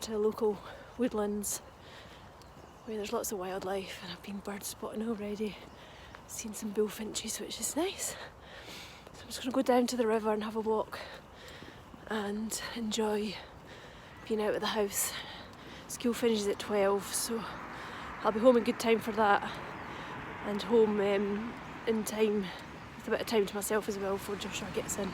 to local woodlands where there's lots of wildlife, and I've been bird spotting already. Seen some bullfinches, which is nice. So I'm just going to go down to the river and have a walk and enjoy being out of the house. School finishes at 12, so I'll be home in good time for that, and home in time, with a bit of time to myself as well before Joshua gets in.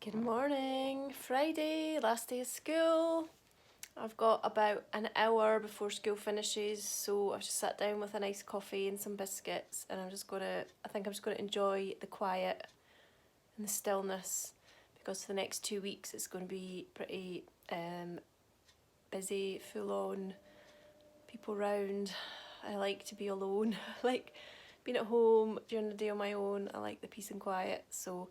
Good morning, Friday, last day of school. I've got about an hour before school finishes, so I've just sat down with a nice coffee and some biscuits, and I think I'm just gonna enjoy the quiet and the stillness, because for the next 2 weeks it's going to be pretty busy, full on, people round. I like to be alone. I like being at home during the day on my own. I like the peace and quiet, so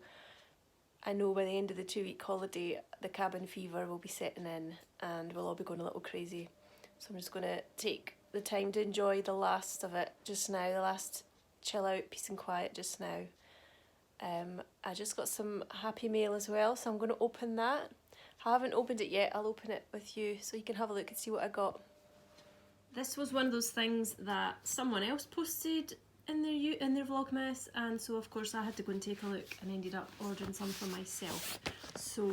I know by the end of the 2-week holiday the cabin fever will be setting in and we'll all be going a little crazy. So I'm just going to take the time to enjoy the last of it just now, the last chill out, peace and quiet just now. I just got some Happy Mail as well, so I'm going to open that. I haven't opened it yet, I'll open it with you so you can have a look and see what I got. This was one of those things that someone else posted in their Vlogmas, and so of course I had to go and take a look and ended up ordering some for myself. So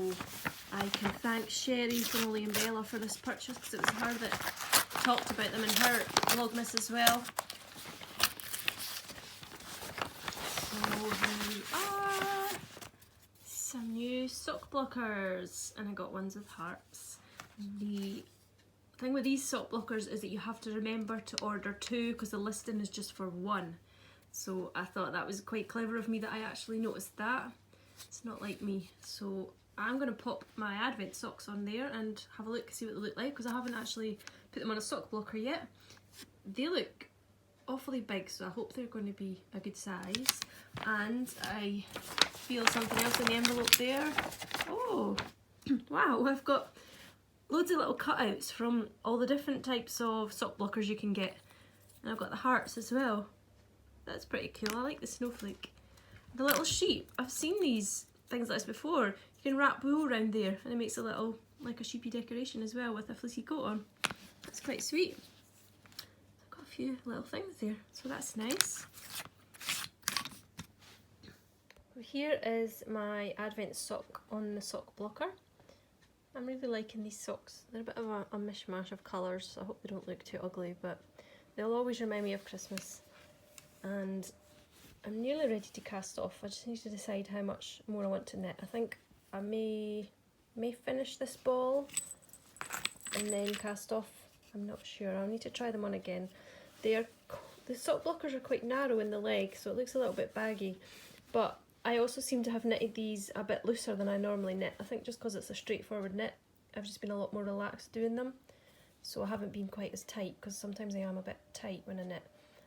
I can thank Sherry from Ollie and Bella for this purchase, because it was her that talked about them in her Vlogmas as well. So here we are, some new sock blockers, and I got ones with hearts. The thing with these sock blockers is that you have to remember to order 2 because the listing is just for 1. So I thought that was quite clever of me that I actually noticed that. It's not like me. So I'm going to pop my Advent socks on there and have a look, see what they look like, because I haven't actually put them on a sock blocker yet. They look awfully big, so I hope they're going to be a good size. And I feel something else in the envelope there. Oh, wow, I've got loads of little cutouts from all the different types of sock blockers you can get. And I've got the hearts as well. That's pretty cool. I like the snowflake. The little sheep. I've seen these things like this before. You can wrap wool around there and it makes a little, like a sheepy decoration as well with a fleecy coat on. That's quite sweet. I've got a few little things there, so that's nice. Here is my Advent sock on the sock blocker. I'm really liking these socks. They're a bit of a mishmash of colours, so I hope they don't look too ugly, but they'll always remind me of Christmas. And I'm nearly ready to cast off. I just need to decide how much more I want to knit. I think I may finish this ball and then cast off. I'm not sure. I'll need to try them on again. The sock blockers are quite narrow in the leg, so it looks a little bit baggy, but I also seem to have knitted these a bit looser than I normally knit. I think just because it's a straightforward knit, I've just been a lot more relaxed doing them. So I haven't been quite as tight, because sometimes I am a bit tight when I knit.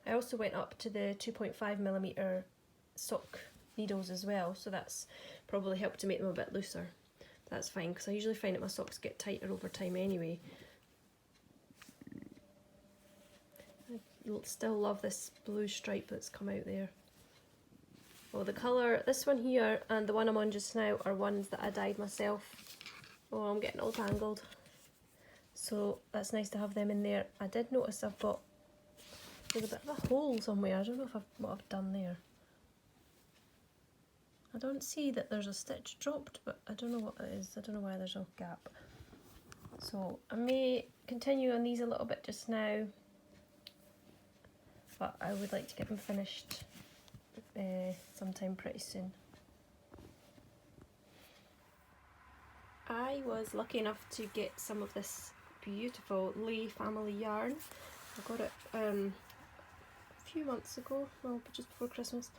I also went up to the 2.5mm sock needles as well, so that's probably helped to make them a bit looser. That's fine, because I usually find that my socks get tighter over time anyway. I still love this blue stripe that's come out there. Well, the colour, this one here and the one I'm on just now are ones that I dyed myself. Oh, I'm getting all tangled. So that's nice to have them in there. I did notice there's a bit of a hole somewhere. I don't know what I've done there. I don't see that there's a stitch dropped, but I don't know what it is. I don't know why there's a gap. So I may continue on these a little bit just now, but I would like to get them finished sometime pretty soon. I was lucky enough to get some of this beautiful Lay family yarn. I got it a few months ago, well, just before Christmas.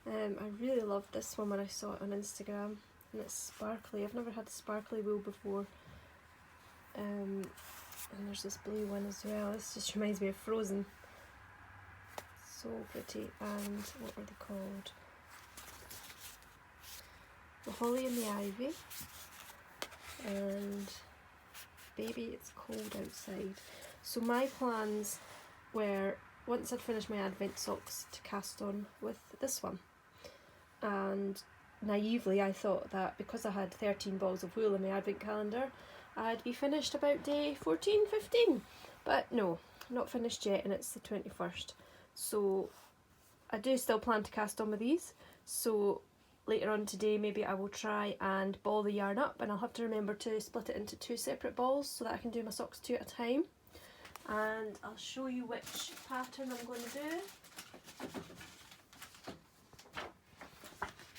I really loved this one when I saw it on Instagram, and it's sparkly. I've never had sparkly wool before. And there's this blue one as well. This just reminds me of Frozen. So pretty. And what were they called? The Holly and the Ivy. And Baby It's Cold Outside. So my plans were, once I'd finished my Advent socks, to cast on with this one. And naively I thought that because I had 13 balls of wool in my Advent calendar, I'd be finished about day 14, 15. But no, not finished yet, and it's the 21st. So I do still plan to cast on with these. So later on today maybe I will try and ball the yarn up, and I'll have to remember to split it into 2 separate balls so that I can do my socks 2 at a time. And I'll show you which pattern I'm going to do.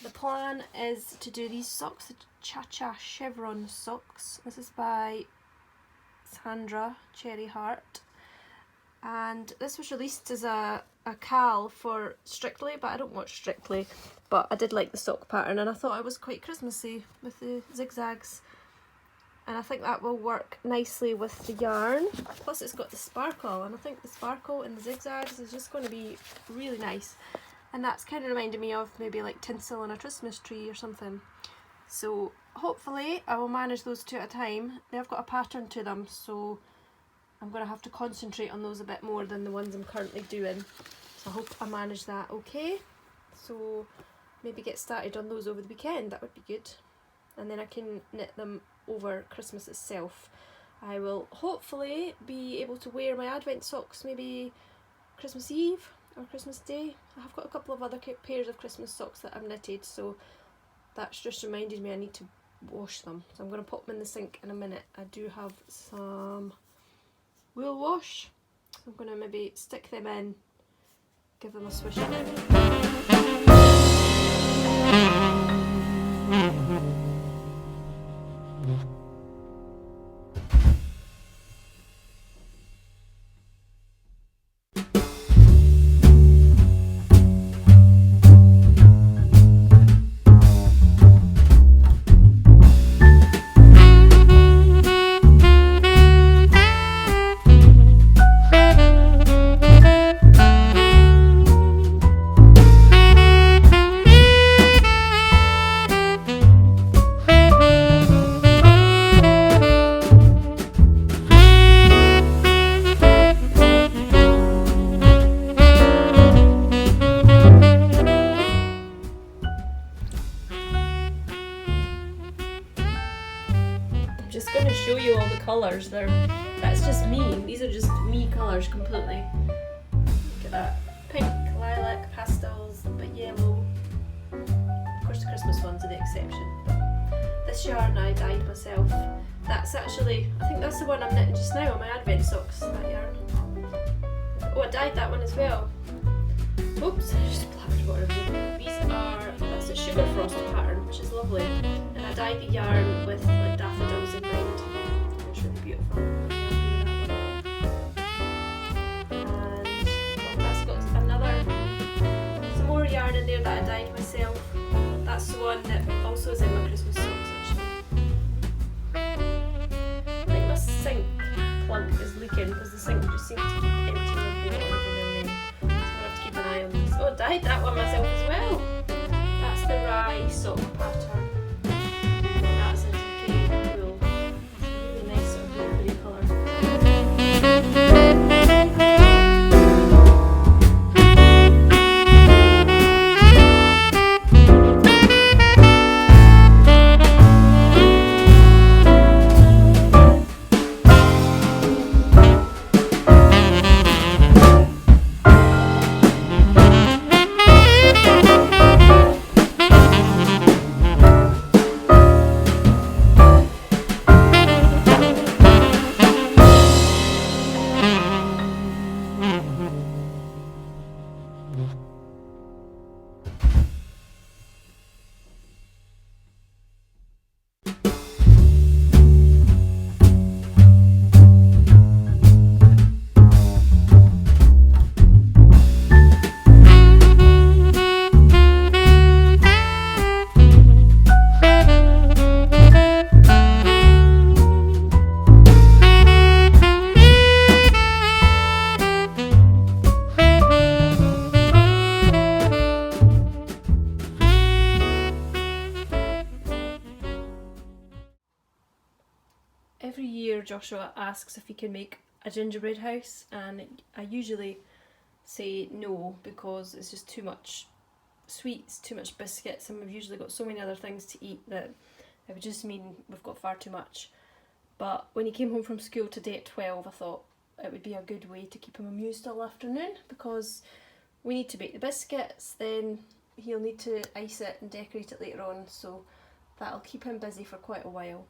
The plan is to do these socks, the Cha-Cha Chevron socks. This is by Alexandra Cherry Heart, and this was released as a cal for Strictly, but I don't watch Strictly, but I did like the sock pattern and I thought it was quite Christmassy with the zigzags, and I think that will work nicely with the yarn. Plus it's got the sparkle, and I think the sparkle and the zigzags is just going to be really nice, and that's kind of reminding me of maybe like tinsel on a Christmas tree or something. So hopefully I will manage those two at a time. They've got a pattern to them, so I'm going to have to concentrate on those a bit more than the ones I'm currently doing. So I hope I manage that okay. So maybe get started on those over the weekend, that would be good. And then I can knit them over Christmas itself. I will hopefully be able to wear my Advent socks maybe Christmas Eve or Christmas Day. I have got a couple of other pairs of Christmas socks that I've knitted, so that's just reminded me I need to wash them. So I'm going to pop them in the sink in a minute. I do have some wool wash, so I'm going to maybe stick them in, give them a swish around. Just going to show you all the colours. That's just me. These are just me colours completely. Look at that. Pink, lilac, pastels, a bit yellow. Of course the Christmas ones are the exception. But this yarn I dyed myself. That's actually, I think that's the one I'm knitting just now on my Advent socks, that yarn. Oh, I dyed that one as well. Oops, I just splattered water. That's a sugar frost pattern, which is lovely. And I dyed the yarn with like daffodils in mind. It's really beautiful. And that's got some more yarn in there that I dyed myself. That's the one that also is in my Christmas socks actually. I think my sink plug is leaking because the sink just seems to keep emptying of water every now and then. So I'm going to have to keep an eye on this. Oh, I dyed that one myself as well. That's the rye sock pattern. And that's a decayed wool. It's a really nice sort of blueberry colour. Every year Joshua asks if he can make a gingerbread house, and I usually say no because it's just too much sweets, too much biscuits, and we've usually got so many other things to eat that it would just mean we've got far too much. But when he came home from school today at 12, I thought it would be a good way to keep him amused all afternoon, because we need to bake the biscuits, then he'll need to ice it and decorate it later on, so that'll keep him busy for quite a while.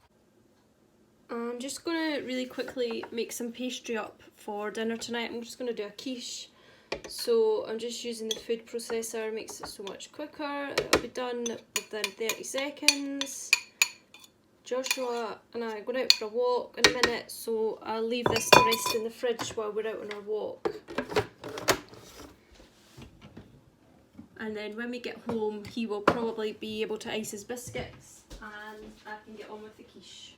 I'm just going to really quickly make some pastry up for dinner tonight. I'm just going to do a quiche. So I'm just using the food processor, makes it so much quicker. It'll be done within 30 seconds. Joshua and I are going out for a walk in a minute, so I'll leave this to rest in the fridge while we're out on our walk. And then when we get home, he will probably be able to ice his biscuits and I can get on with the quiche.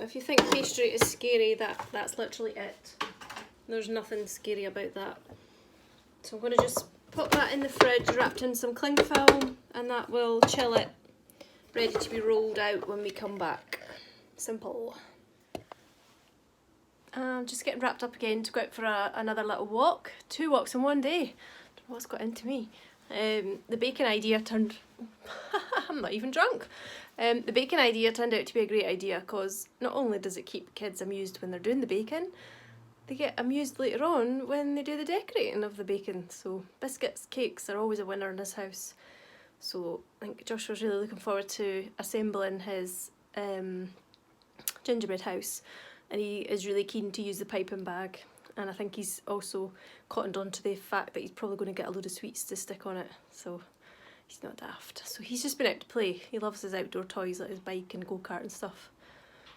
If you think pastry is scary, that's literally it. There's nothing scary about that. So I'm going to just put that in the fridge wrapped in some cling film, and that will chill it, ready to be rolled out when we come back. Simple. I'm just getting wrapped up again to go out for another little walk. 2 walks in one day. Don't know what's got into me. The bacon idea turned... I'm not even drunk. The bacon idea turned out to be a great idea because not only does it keep kids amused when they're doing the bacon, they get amused later on when they do the decorating of the bacon. So biscuits, cakes are always a winner in this house. So I think Joshua's really looking forward to assembling his gingerbread house, and he is really keen to use the piping bag. And I think he's also cottoned on to the fact that he's probably going to get a load of sweets to stick on it. So he's not daft. So he's just been out to play. He loves his outdoor toys like his bike and go-kart and stuff.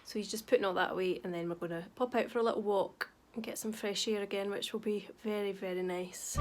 So he's just putting all that away, and then we're going to pop out for a little walk and get some fresh air again, which will be very, very nice.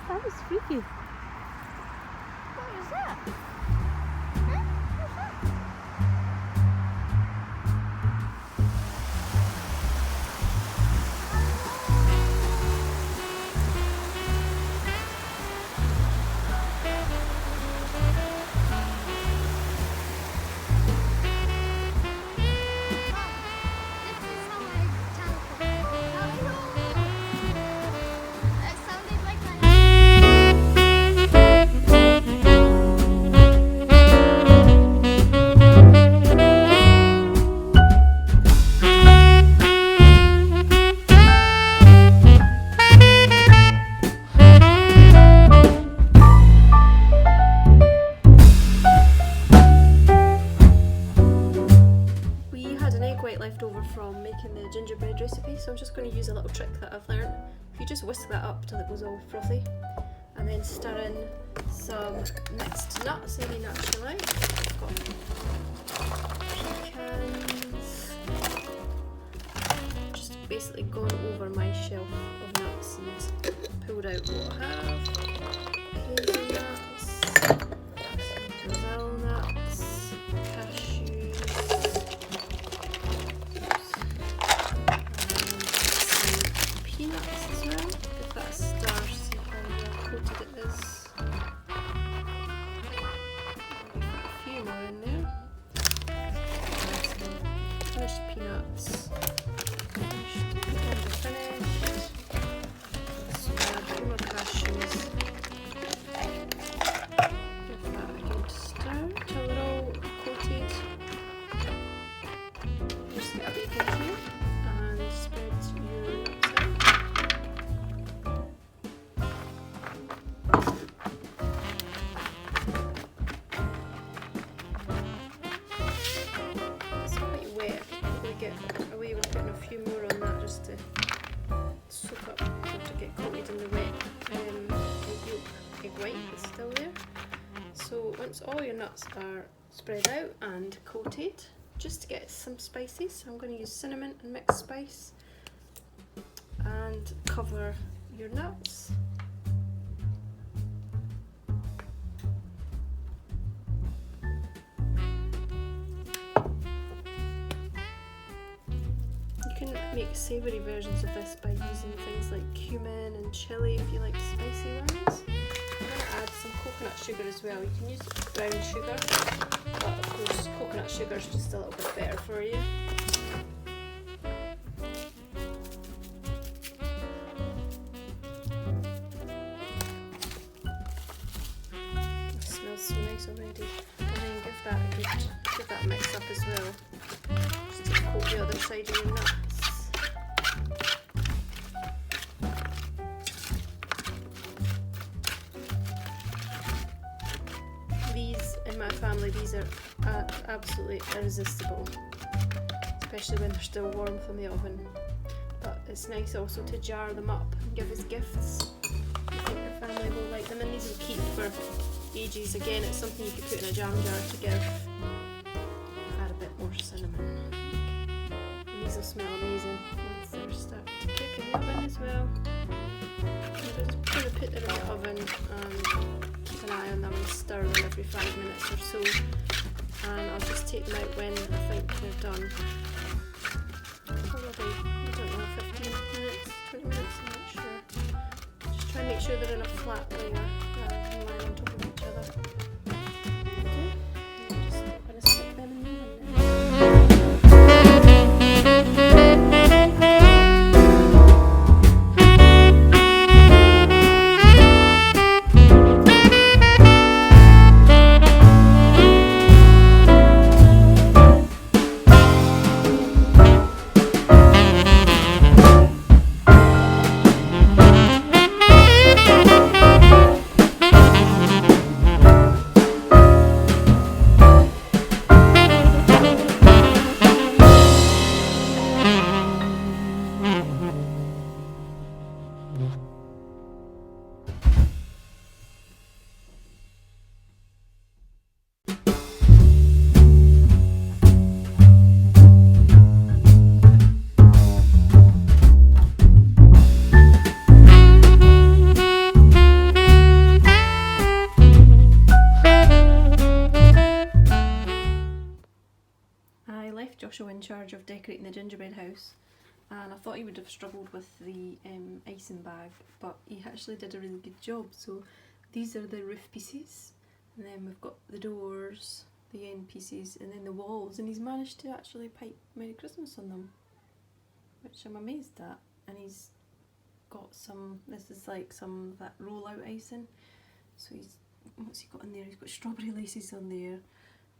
That was freaky. What was that? Huh? What's that? Left over from making the gingerbread recipe, so I'm just going to use a little trick that I've learned. If you just whisk that up till it goes all frothy, and then stir in some mixed nuts, any nuts you like. I've got pecans. Just basically gone over my shelf of nuts and pulled out what I have. Hazelnuts, Brazil nuts, cashews, peanuts as well. Give that a stir, see how well coated it is. once all your nuts are spread out and coated, just to get some spices, I'm going to use cinnamon and mixed spice, and cover your nuts. You can make savoury versions of this by using things like cumin and chilli if you like spicy ones. I'm going to add some coconut sugar as well. You can use brown sugar, but of course coconut sugar is just a little bit better for you. It smells so nice already. And then give that a mix up as well, just to coat the other side of your nuts. In my family, these are absolutely irresistible, especially when they're still warm from the oven. But it's nice also to jar them up and give as gifts. I think your family will like them, and these will keep for ages. Again, it's something you could put in a jam jar to give. Add a bit more cinnamon. And these will smell amazing once they're starting to cook in the oven as well. I'm just going to put them in the oven and keep an eye on them and stir them every 5 minutes or so, and I'll just take them out when I think they're done. Probably, I don't know, 15 minutes, 20 minutes, I'm not sure. Just try and make sure they're in a flat layer rather than lying on top of each other. Okay, I'm just going to stick them in the oven now. Joshua in charge of decorating the gingerbread house, and I thought he would have struggled with the icing bag, but he actually did a really good job. So these are the roof pieces, and then we've got the doors, the end pieces, and then the walls, and he's managed to actually pipe Merry Christmas on them, which I'm amazed at. And he's got some, this is like some of that roll out icing, so what's he got in there? He's got strawberry laces on there,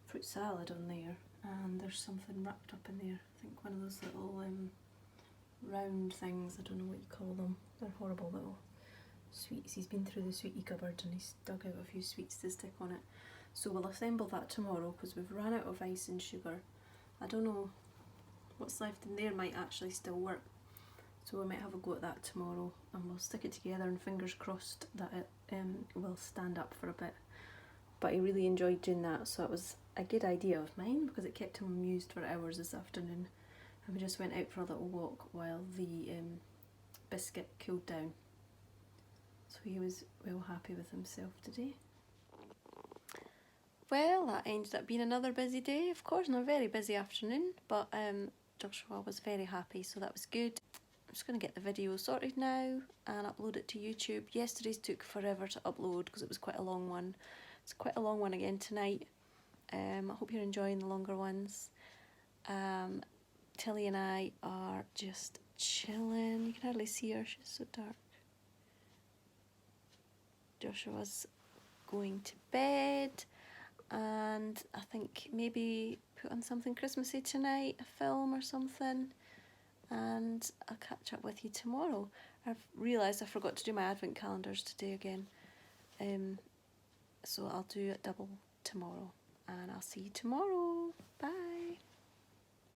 fruit salad on there, and there's something wrapped up in there. I think one of those little round things, I don't know what you call them. They're horrible little sweets. He's been through the sweetie cupboard and he's dug out a few sweets to stick on it. So we'll assemble that tomorrow because we've run out of ice and sugar. I don't know what's left in there might actually still work. So we might have a go at that tomorrow, and we'll stick it together, and fingers crossed that it will stand up for a bit. But he really enjoyed doing that, so it was a good idea of mine because it kept him amused for hours this afternoon. And we just went out for a little walk while the biscuit cooled down. So he was well happy with himself today. Well, that ended up being another busy day, of course, and a very busy afternoon, but Joshua was very happy, so that was good. I'm just going to get the video sorted now and upload it to YouTube. Yesterday's took forever to upload because it was quite a long one. It's quite a long one again tonight. I hope you're enjoying the longer ones. Tilly and I are just chilling. You can hardly see her, she's so dark. Joshua's going to bed, and I think maybe put on something Christmassy tonight, a film or something, and I'll catch up with you tomorrow. I've realised I forgot to do my advent calendars today again, so I'll do it double tomorrow, and I'll see you tomorrow. Bye.